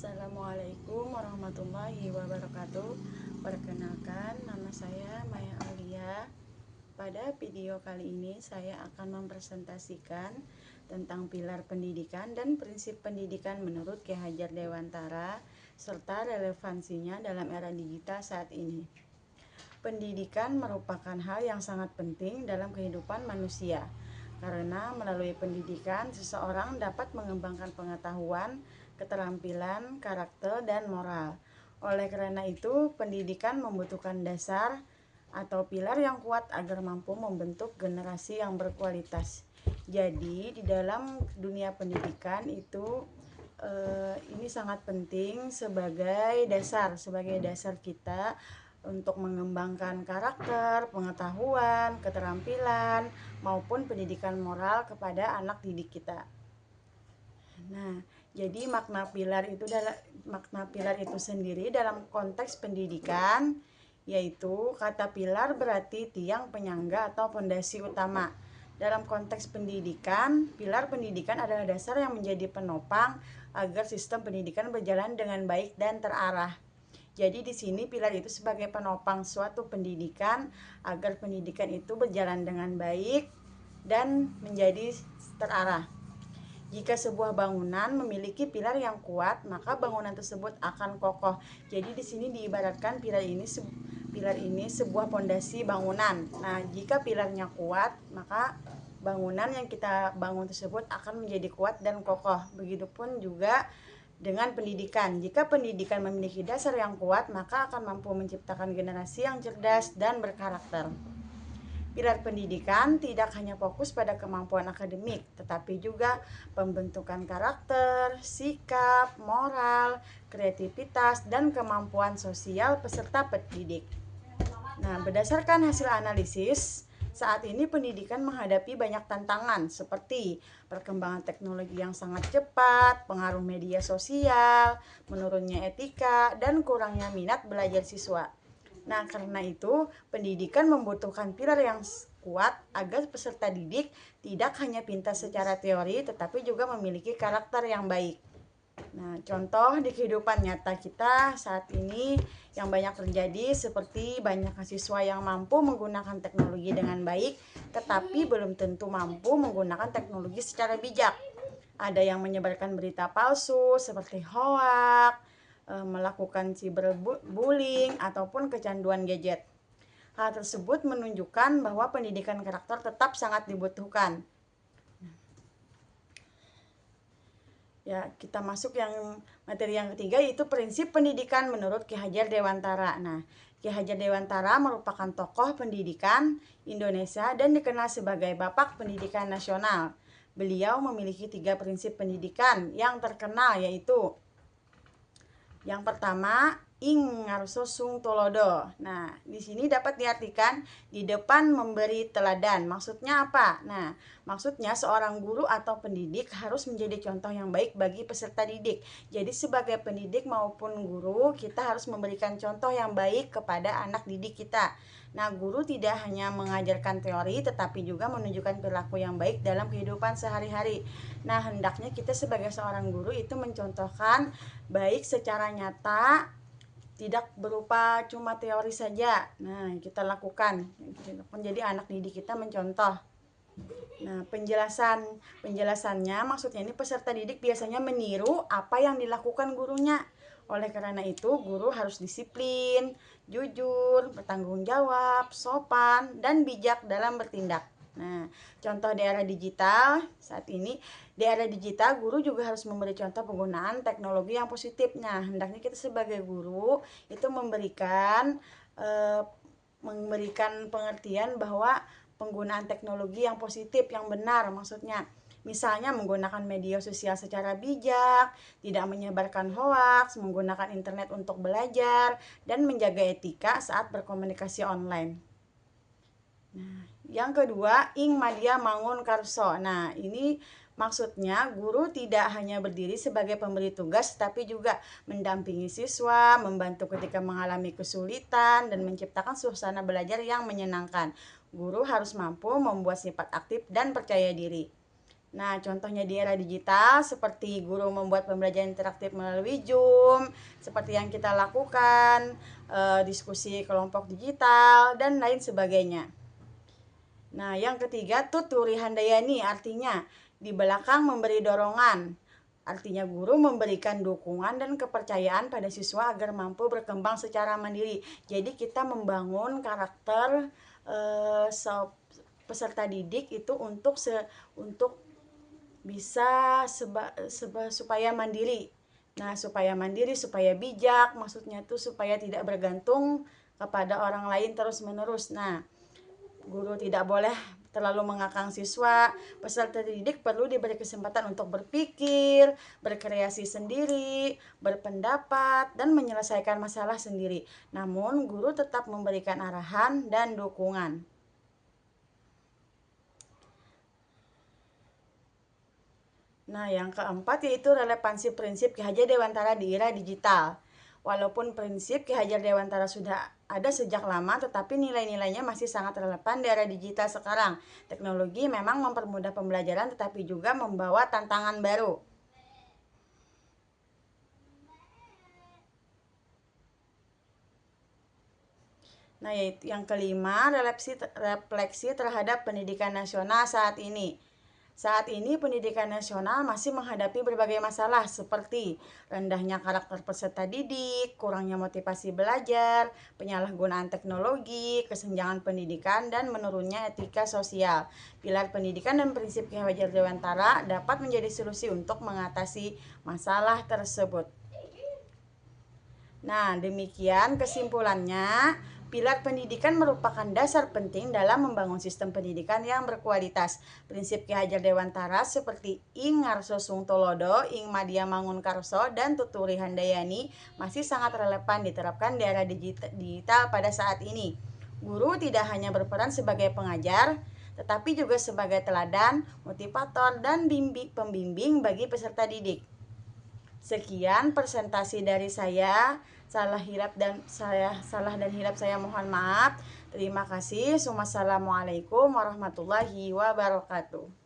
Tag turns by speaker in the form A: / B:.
A: Assalamualaikum warahmatullahi wabarakatuh. Perkenalkan, nama saya Maya Alia. Pada video kali ini saya akan mempresentasikan tentang pilar pendidikan dan prinsip pendidikan menurut Ki Hajar Dewantara serta relevansinya dalam era digital saat ini. Pendidikan merupakan hal yang sangat penting dalam kehidupan manusia, karena melalui pendidikan seseorang dapat mengembangkan pengetahuan, keterampilan, karakter, dan moral. Oleh karena itu, pendidikan membutuhkan dasar atau pilar yang kuat agar mampu membentuk generasi yang berkualitas. Jadi, di dalam dunia pendidikan itu ini sangat penting sebagai dasar kita untuk mengembangkan karakter, pengetahuan, keterampilan, maupun pendidikan moral kepada anak didik kita. Nah, jadi makna pilar itu sendiri dalam konteks pendidikan yaitu kata pilar berarti tiang penyangga atau fondasi utama. Dalam konteks pendidikan, pilar pendidikan adalah dasar yang menjadi penopang agar sistem pendidikan berjalan dengan baik dan terarah. Jadi di sini pilar itu sebagai penopang suatu pendidikan agar pendidikan itu berjalan dengan baik dan menjadi terarah. Jika sebuah bangunan memiliki pilar yang kuat, maka bangunan tersebut akan kokoh. Jadi di sini diibaratkan pilar ini sebuah pondasi bangunan. Nah, jika pilarnya kuat, maka bangunan yang kita bangun tersebut akan menjadi kuat dan kokoh. Begitupun juga dengan pendidikan. Jika pendidikan memiliki dasar yang kuat, maka akan mampu menciptakan generasi yang cerdas dan berkarakter. Pilar pendidikan tidak hanya fokus pada kemampuan akademik, tetapi juga pembentukan karakter, sikap, moral, kreativitas, dan kemampuan sosial peserta pendidik. Nah, berdasarkan hasil analisis, saat ini pendidikan menghadapi banyak tantangan seperti perkembangan teknologi yang sangat cepat, pengaruh media sosial, menurunnya etika, dan kurangnya minat belajar siswa. Nah, karena itu pendidikan membutuhkan pilar yang kuat agar peserta didik tidak hanya pintar secara teori tetapi juga memiliki karakter yang baik. Nah, contoh di kehidupan nyata kita saat ini yang banyak terjadi seperti banyak siswa yang mampu menggunakan teknologi dengan baik tetapi belum tentu mampu menggunakan teknologi secara bijak. Ada yang menyebarkan berita palsu seperti hoax, melakukan cyberbullying ataupun kecanduan gadget. Hal tersebut menunjukkan bahwa pendidikan karakter tetap sangat dibutuhkan. Ya, kita masuk materi yang ketiga yaitu prinsip pendidikan menurut Ki Hajar Dewantara. Nah, Ki Hajar Dewantara merupakan tokoh pendidikan Indonesia dan dikenal sebagai Bapak Pendidikan Nasional. Beliau memiliki 3 prinsip pendidikan yang terkenal yaitu yang pertama, ing ngarso sung tulodo. Nah, di sini dapat diartikan di depan memberi teladan. Maksudnya apa? Nah, maksudnya seorang guru atau pendidik harus menjadi contoh yang baik bagi peserta didik. Jadi sebagai pendidik maupun guru, kita harus memberikan contoh yang baik kepada anak didik kita. Nah, guru tidak hanya mengajarkan teori tetapi juga menunjukkan perilaku yang baik dalam kehidupan sehari-hari. Nah, hendaknya kita sebagai seorang guru itu mencontohkan baik secara nyata, tidak berupa cuma teori saja. Nah, kita lakukan. Jadi anak didik kita mencontoh. Nah, penjelasannya maksudnya ini peserta didik biasanya meniru apa yang dilakukan gurunya. Oleh karena itu, guru harus disiplin, jujur, bertanggung jawab, sopan, dan bijak dalam bertindak. Nah, contoh di era digital saat ini, di era digital guru juga harus memberi contoh penggunaan teknologi yang positif. Nah, hendaknya kita sebagai guru itu memberikan pengertian bahwa penggunaan teknologi yang positif, yang benar maksudnya. Misalnya menggunakan media sosial secara bijak, tidak menyebarkan hoaks, menggunakan internet untuk belajar, dan menjaga etika saat berkomunikasi online. Nah, yang kedua, ing madya mangun karso. Nah, ini maksudnya guru tidak hanya berdiri sebagai pemberi tugas, tapi juga mendampingi siswa, membantu ketika mengalami kesulitan, dan menciptakan suasana belajar yang menyenangkan. Guru harus mampu membuat sifat aktif dan percaya diri. Nah, contohnya di era digital seperti guru membuat pembelajaran interaktif melalui Zoom, seperti yang kita lakukan, diskusi kelompok digital, dan lain sebagainya. Nah, yang ketiga, tuturi handayani, artinya di belakang memberi dorongan. Artinya guru memberikan dukungan dan kepercayaan pada siswa agar mampu berkembang secara mandiri. Jadi kita membangun karakter peserta didik itu untuk bisa supaya mandiri. Nah, supaya mandiri, supaya bijak, maksudnya tuh supaya tidak bergantung kepada orang lain terus-menerus. Nah, guru tidak boleh terlalu mengekang siswa. Peserta didik perlu diberi kesempatan untuk berpikir, berkreasi sendiri, berpendapat, dan menyelesaikan masalah sendiri. Namun, guru tetap memberikan arahan dan dukungan. Nah, yang keempat yaitu relevansi prinsip Ki Hajar Dewantara di era digital. Walaupun prinsip Ki Hajar Dewantara sudah ada sejak lama, tetapi nilai-nilainya masih sangat relevan di era digital sekarang. Teknologi memang mempermudah pembelajaran, tetapi juga membawa tantangan baru. Nah, yaitu yang kelima, refleksi terhadap pendidikan nasional saat ini. Saat ini pendidikan nasional masih menghadapi berbagai masalah seperti rendahnya karakter peserta didik, kurangnya motivasi belajar, penyalahgunaan teknologi, kesenjangan pendidikan, dan menurunnya etika sosial. Pilar pendidikan dan prinsip Ki Hajar Dewantara dapat menjadi solusi untuk mengatasi masalah tersebut. Nah, demikian kesimpulannya. Pilar pendidikan merupakan dasar penting dalam membangun sistem pendidikan yang berkualitas. Prinsip Ki Hajar Dewantara seperti Ing Ngarso Sung Tolodo, Ing Madya Mangunkarso, dan Tuturi Handayani masih sangat relevan diterapkan di era digital pada saat ini. Guru tidak hanya berperan sebagai pengajar, tetapi juga sebagai teladan, motivator, dan pembimbing bagi peserta didik. Sekian presentasi dari saya. Salah dan hilap saya mohon maaf. Terima kasih. Wassalamualaikum warahmatullahi wabarakatuh.